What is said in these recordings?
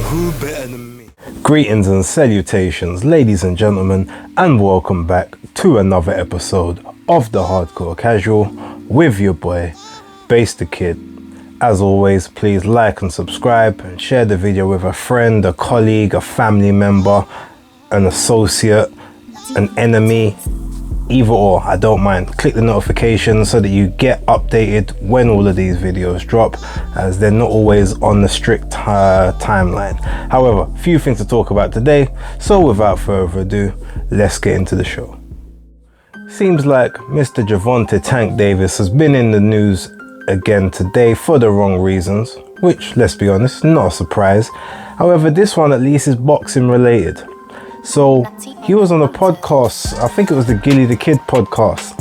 who better than me? Greetings and salutations, ladies and gentlemen, and welcome back to another episode of The Hardcore Casual with your boy, Bass the Kid. As always, please like and subscribe and share the video with a friend, a colleague, a family member, an associate, an enemy, either or, I don't mind. Click the notification so that you get updated when all of these videos drop, as they're not always on the strict timeline. However, few things to talk about today, so without further ado, let's get into the show. Seems like Mr. Gervonta Tank Davis has been in the news again today for the wrong reasons, which, let's be honest, not a surprise. However, this one at least is boxing related. So he was on a podcast, I think it was the Gilly the Kid podcast.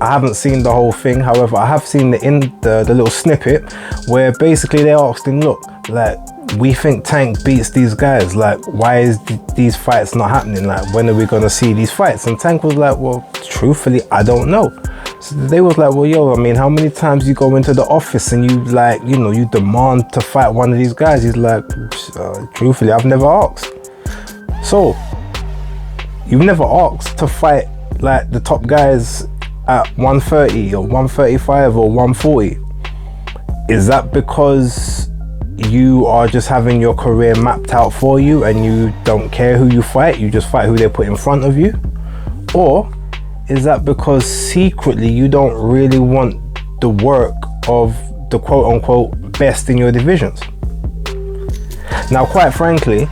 I haven't seen the whole thing, however I have seen the little snippet where basically they asked him, look, like, we think Tank beats these guys, like, why is these fights not happening, like, when are we gonna see these fights? And Tank was like, well, truthfully, I don't know. So they was like, well, yo, I mean, how many times you go into the office and you, like, you know, you demand to fight one of these guys? He's like, truthfully, I've never asked. So, you've never asked to fight like the top guys at 130 or 135 or 140. Is that because you are just having your career mapped out for you and you don't care who you fight, you just fight who they put in front of you? Or is that because secretly you don't really want the work of the quote unquote best in your divisions? Now, quite frankly,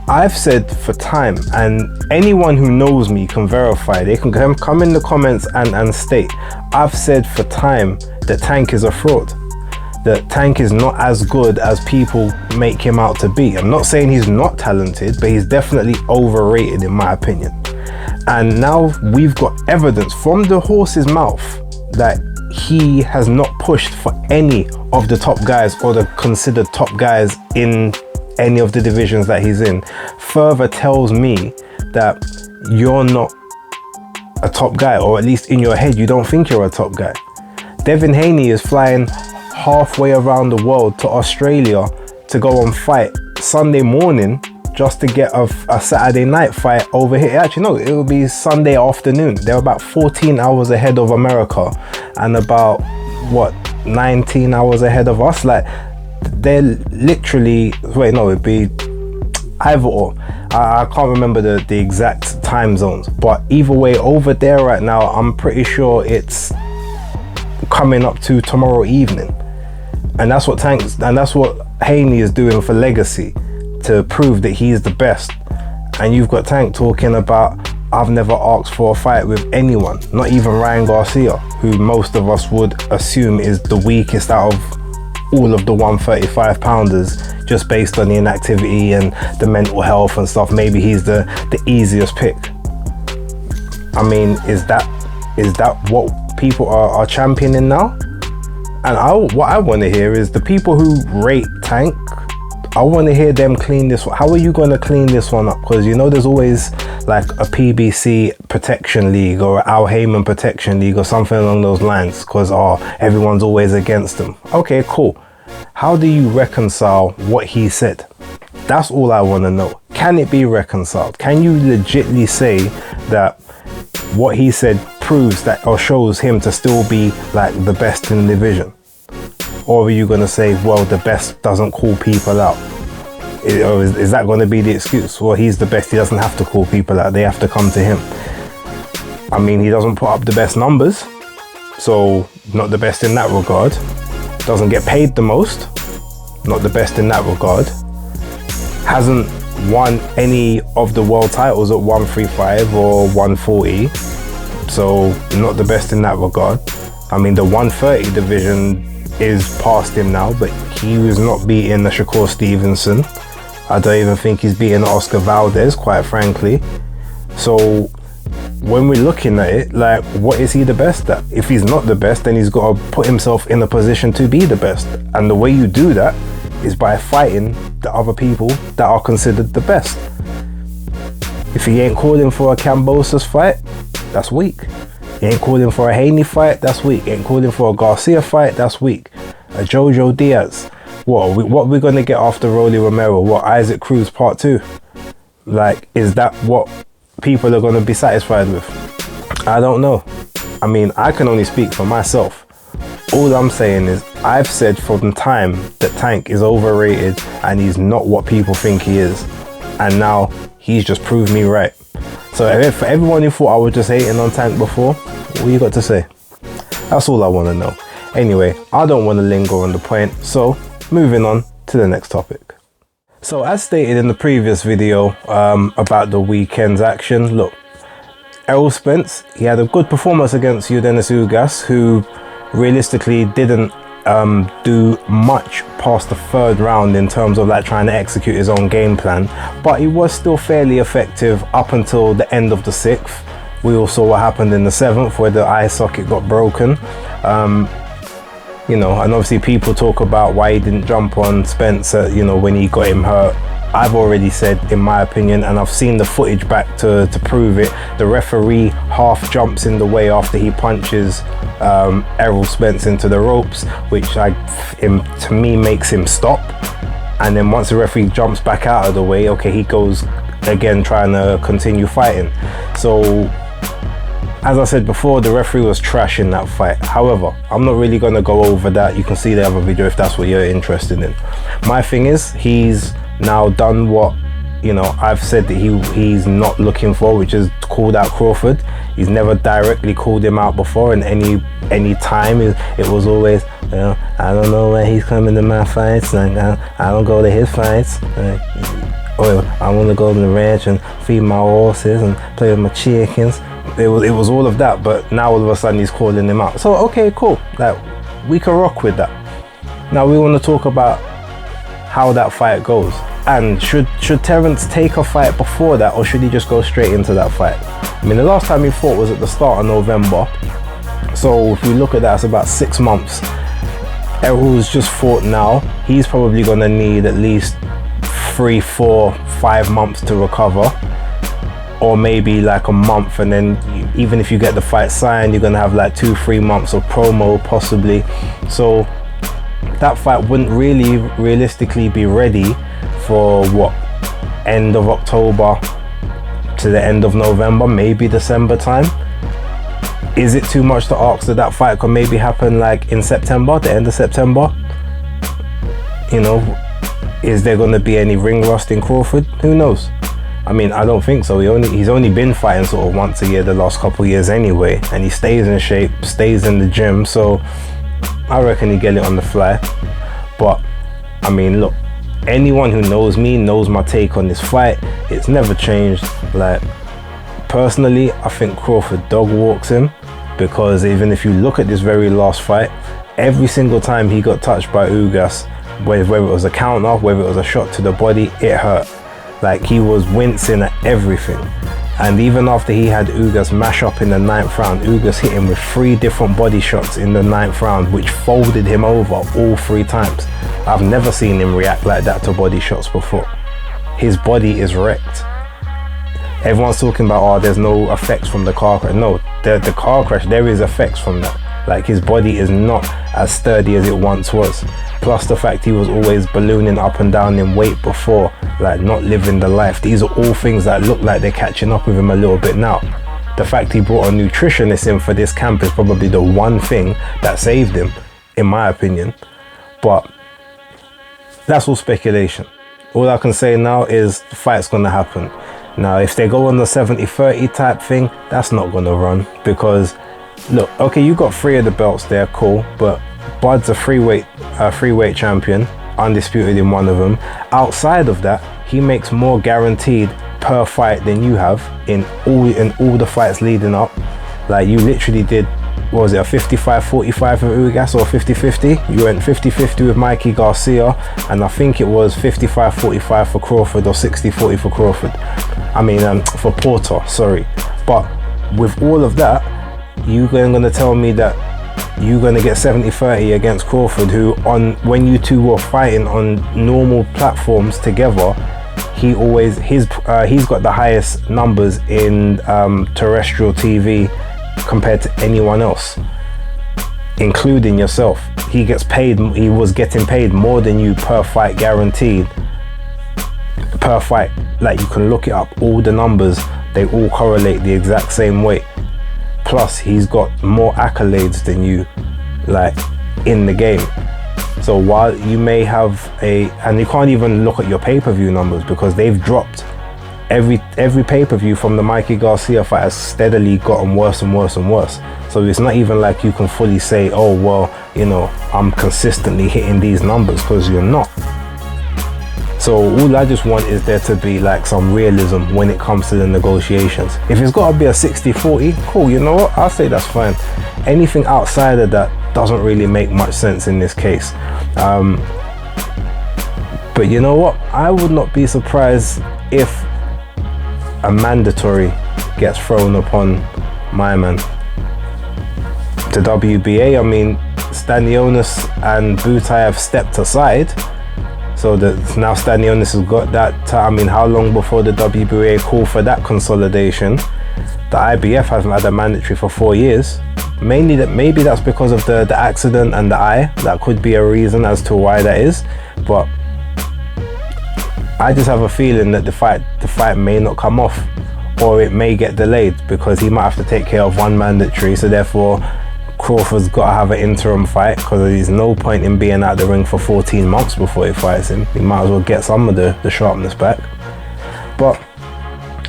I've said for time, and anyone who knows me can verify, they can come in the comments and state, I've said for time that Tank is a fraud, that Tank is not as good as people make him out to be. I'm not saying he's not talented, but he's definitely overrated in my opinion. And now we've got evidence from the horse's mouth that he has not pushed for any of the top guys or the considered top guys in any of the divisions that he's in. Further tells me that you're not a top guy, or at least in your head you don't think you're a top guy. Devin Haney is flying halfway around the world to Australia to go and fight Sunday morning just to get a Saturday night fight over here. Actually no, it will be Sunday afternoon. They're about 14 hours ahead of America and about 19 hours ahead of us. Like, they're literally, it'd be either or. I can't remember the exact time zones, but either way, over there right now, I'm pretty sure it's coming up to tomorrow evening. And that's what Haney is doing for legacy, to prove that he's the best. And you've got Tank talking about, I've never asked for a fight with anyone, not even Ryan Garcia, who most of us would assume is the weakest out of all of the 135 pounders, just based on the inactivity and the mental health and stuff. Maybe he's the easiest pick. I mean, is that what people are championing now? And what I want to hear is the people who rate Tank, I want to hear them clean this one. How are you going to clean this one up? Because you know there's always like a PBC protection league or Al Heyman protection league or something along those lines, because everyone's always against them. Okay, cool. How do you reconcile what he said? That's all I want to know. Can it be reconciled? Can you legitimately say that what he said proves that or shows him to still be like the best in the division? Or are you going to say, well, the best doesn't call people out? Or is that going to be the excuse? Well, he's the best, he doesn't have to call people out, they have to come to him. I mean, he doesn't put up the best numbers, so not the best in that regard. Doesn't get paid the most, not the best in that regard. Hasn't won any of the world titles at 135 or 140, so not the best in that regard. I mean, the 130 division is past him now, but he was not beating the Shakur Stevenson. I don't even think he's beating Oscar Valdez, quite frankly. So when we're looking at it, like, what is he the best at? If he's not the best, then he's got to put himself in a position to be the best. And the way you do that is by fighting the other people that are considered the best. If he ain't calling for a Kambosos fight, that's weak. He ain't calling for a Haney fight, that's weak. He ain't calling for a Garcia fight, that's weak. A Jojo Diaz, what are we gonna get after Rolly Romero? What, Isaac Cruz Part 2? Like, is that what people are gonna be satisfied with? I don't know. I mean, I can only speak for myself. All I'm saying is, I've said from time that Tank is overrated and he's not what people think he is. And now he's just proved me right. So for everyone who thought I was just hating on Tank before, what you got to say? That's all I want to know. Anyway, I don't want to linger on the point, so moving on to the next topic. So as stated in the previous video about the weekend's action, look, Errol Spence, he had a good performance against Dennis Ugas, who realistically didn't do much past the third round in terms of like trying to execute his own game plan, but he was still fairly effective up until the end of the sixth. We all saw what happened in the seventh, where the eye socket got broken. You know, and obviously people talk about why he didn't jump on Spencer, you know, when he got him hurt. I've already said, in my opinion, and I've seen the footage back to prove it, the referee half jumps in the way after he punches Errol Spence into the ropes, which to me makes him stop. And then once the referee jumps back out of the way, okay, he goes again trying to continue fighting. So as I said before, the referee was trash in that fight. However, I'm not really going to go over that. You can see the other video if that's what you're interested in. My thing is, he's now done what, you know, I've said that he's not looking for, which is called out Crawford. He's never directly called him out before, and any time it was always, you know, I don't know where he's coming to my fights, like I don't go to his fights, or I want to go to the ranch and feed my horses and play with my chickens. It was all of that, but now all of a sudden he's calling him out. So okay, cool, like we can rock with that. Now we want to talk about how that fight goes, and should Terence take a fight before that, or should he just go straight into that fight? I mean, the last time he fought was at the start of November, so if we look at that, it's about 6 months. Errol's just fought now. He's probably going to need at least 3, 4, 5 months to recover, or maybe like a month, and then even if you get the fight signed, you're going to have like 2-3 months of promo possibly. So that fight wouldn't really realistically be ready for what, end of October to the end of November, maybe December time. Is it too much to ask that fight could maybe happen like in September, the end of September? You know, is there going to be any ring rust in Crawford? Who knows? I mean, I don't think so. He's only been fighting sort of once a year the last couple of years anyway, and he stays in shape, stays in the gym, so I reckon he get it on the fly. But I mean, look, anyone who knows me knows my take on this fight. It's never changed. Like, personally, I think Crawford dog walks him, because even if you look at this very last fight, every single time he got touched by Ugas, whether it was a counter, whether it was a shot to the body, it hurt. Like, he was wincing at everything. And even after he had Ugas mash up in the 9th round, Ugas hit him with 3 different body shots in the 9th round, which folded him over all 3 times. I've never seen him react like that to body shots before. His body is wrecked. Everyone's talking about, oh, there's no effects from the car crash. No, the car crash, there is effects from that. Like, his body is not as sturdy as it once was. Plus the fact he was always ballooning up and down in weight before, like not living the life. These are all things that look like they're catching up with him a little bit now. The fact he brought a nutritionist in for this camp is probably the one thing that saved him, in my opinion. But that's all speculation. All I can say now is the fight's gonna happen. Now, if they go on the 70-30 type thing, that's not gonna run, because look, okay, you got 3 of the belts there, cool, but Bud's a free weight champion, undisputed in one of them. Outside of that, he makes more guaranteed per fight than you have in all the fights leading up. Like, you literally did, what was it, a 55-45 with Ugas, or 50-50? You went 50-50 with Mikey Garcia, and I think it was 55-45 for Crawford, or 60-40 for Crawford. I mean, for Porter, sorry. But with all of that, you're going to tell me that you're going to get 70-30 against Crawford, who, when you two were fighting on normal platforms together, he's got the highest numbers in terrestrial TV compared to anyone else. including yourself. He was getting paid more than you per fight, guaranteed. Per fight, like, you can look it up, all the numbers, they all correlate the exact same way. Plus he's got more accolades than you, like, in the game. So while you may have and you can't even look at your pay-per-view numbers, because they've dropped. Every pay-per-view from the Mikey Garcia fight has steadily gotten worse and worse and worse. So it's not even like you can fully say, oh well, you know, I'm consistently hitting these numbers, because you're not. So all I just want is there to be like some realism when it comes to the negotiations. If it's got to be a 60-40, cool, you know what, I'll say that's fine. Anything outside of that doesn't really make much sense in this case. But you know what, I would not be surprised if a mandatory gets thrown upon my man. The WBA, I mean, Stanionis and Butai have stepped aside, so that now Stanionis has got that. I mean, how long before the WBA call for that consolidation? The IBF hasn't had a mandatory for 4 years. Maybe that's because of the accident and the eye. That could be a reason as to why that is, but I just have a feeling that the fight may not come off, or it may get delayed, because he might have to take care of one mandatory. So therefore Crawford's got to have an interim fight, because there's no point in being out the ring for 14 months before he fights him. He might as well get some of the sharpness back. But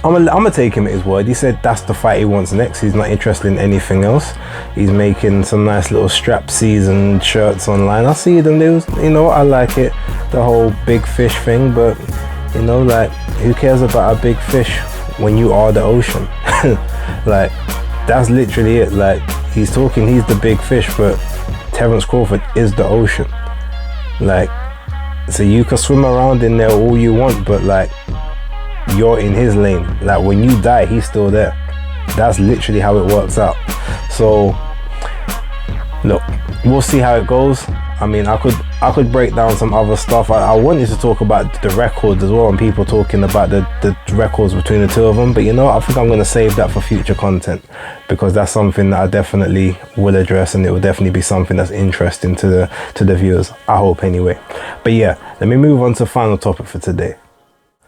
I'm gonna take him at his word. He said that's the fight he wants next. He's not interested in anything else. He's making some nice little strap season shirts online. I see them, you know, I like it, the whole big fish thing, but you know, like, who cares about a big fish when you are the ocean? Like, that's literally it. Like, he's the big fish, but Terence Crawford is the ocean. Like, so you can swim around in there all you want, but like, you're in his lane. Like, when you die, he's still there. That's literally how it works out. So look, we'll see how it goes. I mean, I could break down some other stuff. I wanted to talk about the records as well, and people talking about the records between the two of them, but you know, I think I'm going to save that for future content, because that's something that I definitely will address, and it will definitely be something that's interesting to the viewers, I hope anyway. But yeah, let me move on to the final topic for today.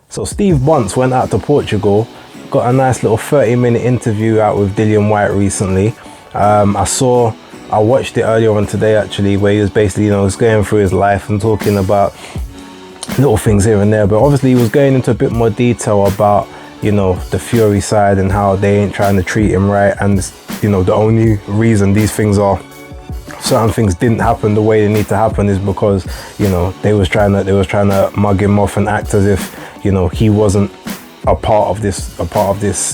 So Steve Bunce went out to Portugal, got a nice little 30-minute interview out with Dillian Whyte recently. I watched it earlier on today actually, where he was basically, you know, was going through his life and talking about little things here and there, but obviously he was going into a bit more detail about, you know, the Fury side and how they ain't trying to treat him right, and you know, the only reason certain things didn't happen the way they need to happen is because, you know, they was trying to mug him off and act as if, you know, he wasn't a part of this,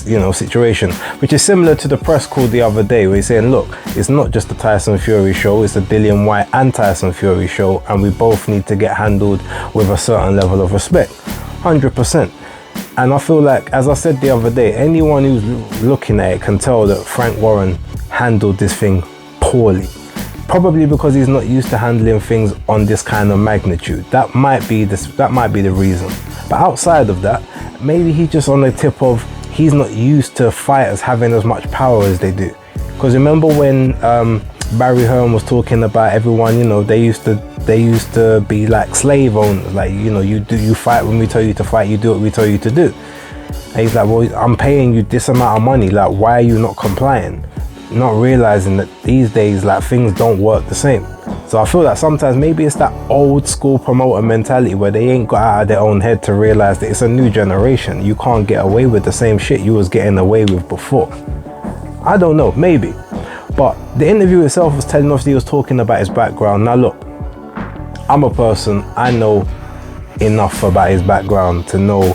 you know, situation, which is similar to the press call the other day where he's saying, look, it's not just the Tyson Fury show, it's the Dillian Whyte and Tyson Fury show, and we both need to get handled with a certain level of respect. 100%. And I feel like, as I said the other day, anyone who's looking at it can tell that Frank Warren handled this thing poorly, probably because he's not used to handling things on this kind of magnitude. That might be the reason. But outside of that, maybe he's just on the tip of, he's not used to fighters having as much power as they do. Because remember when Barry Hearn was talking about everyone, you know, they used to be like slave owners, like, you know, you fight when we tell you to fight, you do what we tell you to do. And he's like, well, I'm paying you this amount of money, like, why are you not complying? Not realizing that these days, like, things don't work the same. So I feel like sometimes maybe it's that old school promoter mentality where they ain't got out of their own head to realize that it's a new generation. You can't get away with the same shit you was getting away with before. I don't know, maybe. But the interview itself was telling us, he was talking about his background. Now look, I'm a person, I know enough about his background to know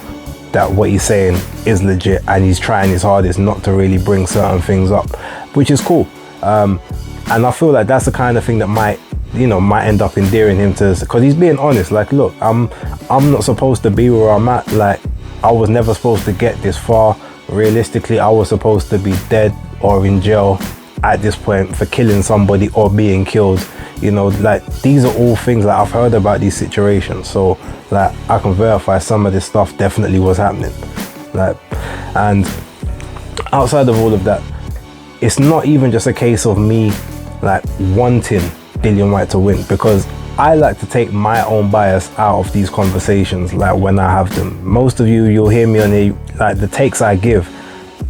that what he's saying is legit, and he's trying his hardest not to really bring certain things up, which is cool. And I feel like that's the kind of thing that might end up endearing him to, because he's being honest. Like, look, I'm not supposed to be where I'm at. Like, I was never supposed to get this far. Realistically, I was supposed to be dead or in jail at this point for killing somebody or being killed. You know, like, these are all things that I've heard about these situations. So like, I can verify some of this stuff definitely was happening. Like, and outside of all of that, it's not even just a case of me like wanting Dillian Whyte to win, because I like to take my own bias out of these conversations, like when I have them. Most of you, you'll hear me on the takes I give,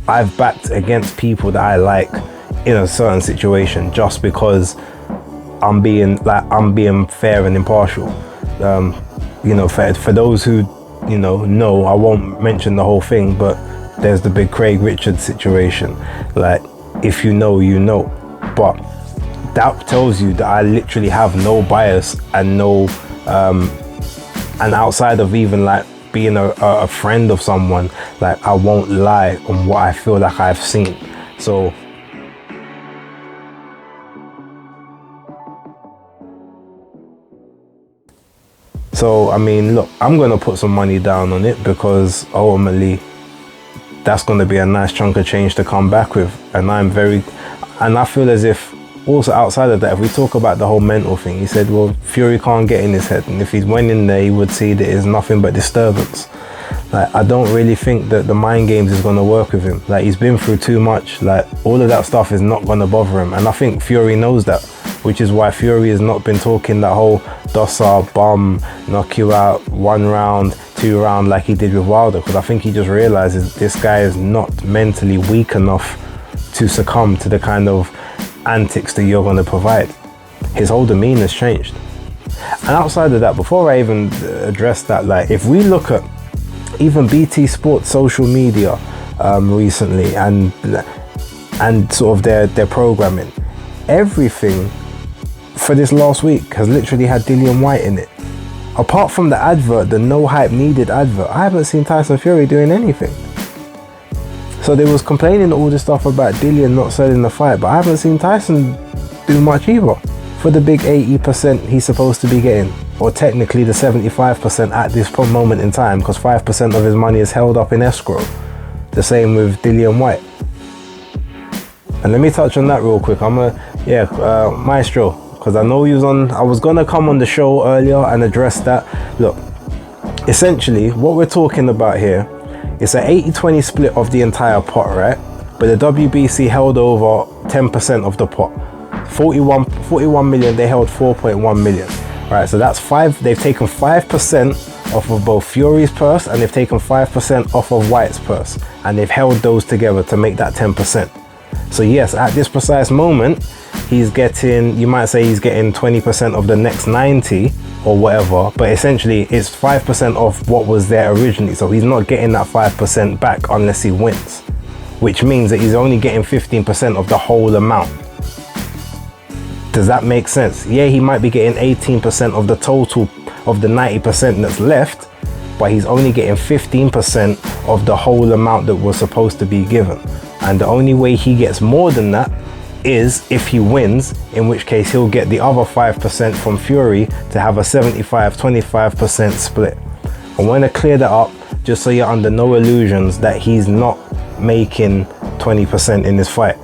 I've backed against people that I like in a certain situation, just because I'm being fair and impartial. For those who know, I won't mention the whole thing, but there's the big Craig Richards situation. Like, if you know, you know. But that tells you that I literally have no bias and no and outside of even like being a friend of someone, like I won't lie on what I feel like I've seen. So I mean, look, I'm gonna put some money down on it, because ultimately that's gonna be a nice chunk of change to come back with. And I feel as if, also outside of that, if we talk about the whole mental thing, he said, well, Fury can't get in his head, and if he went in there, he would see that it's nothing but disturbance. Like, I don't really think that the mind games is going to work with him. Like, he's been through too much. Like, all of that stuff is not going to bother him, and I think Fury knows that, which is why Fury has not been talking that whole dossa, bum, knock you out 1 round, 2 round like he did with Wilder, because I think he just realizes this guy is not mentally weak enough to succumb to the kind of antics that you're going to provide. His whole demeanor's changed. And outside of that, before I even address that, like, if we look at even BT Sports social media recently and sort of their programming, everything for this last week has literally had Dillian Whyte in it. Apart from the advert, the no hype needed advert, I haven't seen Tyson Fury doing anything. So they was complaining all this stuff about Dillian not selling the fight, but I haven't seen Tyson do much either for the big 80% he's supposed to be getting, or technically the 75% at this moment in time, because 5% of his money is held up in escrow. The same with Dillian Whyte. And let me touch on that real quick. Maestro, because I know I was gonna come on the show earlier and address that. Look, essentially what we're talking about here, it's an 80-20 split of the entire pot, right? But the WBC held over 10% of the pot. 41 million, they held 4.1 million. Right, so that's they've taken 5% off of both Fury's purse, and they've taken 5% off of Whyte's purse, and they've held those together to make that 10%. So yes, at this precise moment, he's getting, you might say he's getting 20% of the next 90 or whatever, but essentially it's 5% off what was there originally. So he's not getting that 5% back unless he wins, which means that he's only getting 15% of the whole amount. Does that make sense? Yeah, he might be getting 18% of the total of the 90% that's left, but he's only getting 15% of the whole amount that was supposed to be given. And the only way he gets more than that is if he wins, in which case he'll get the other 5% from Fury to have a 75-25% split. I want to clear that up just so you're under no illusions that he's not making 20% in this fight.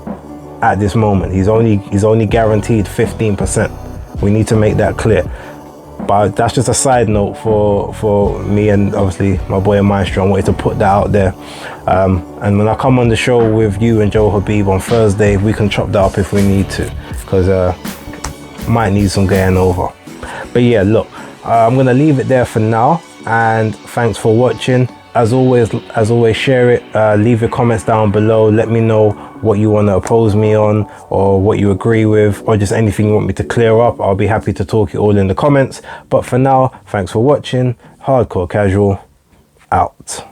At this moment, he's only guaranteed 15%. We need to make that clear. But that's just a side note for me and obviously my boy Maestro. I wanted to put that out there. And when I come on the show with you and Joe Habib on Thursday, we can chop that up if we need to, because might need some getting over. But yeah, look, I'm gonna leave it there for now, and thanks for watching. As always, share it, leave your comments down below, let me know what you want to oppose me on, or what you agree with, or just anything you want me to clear up. I'll be happy to talk it all in the comments. But for now, thanks for watching. Hardcore Casual out.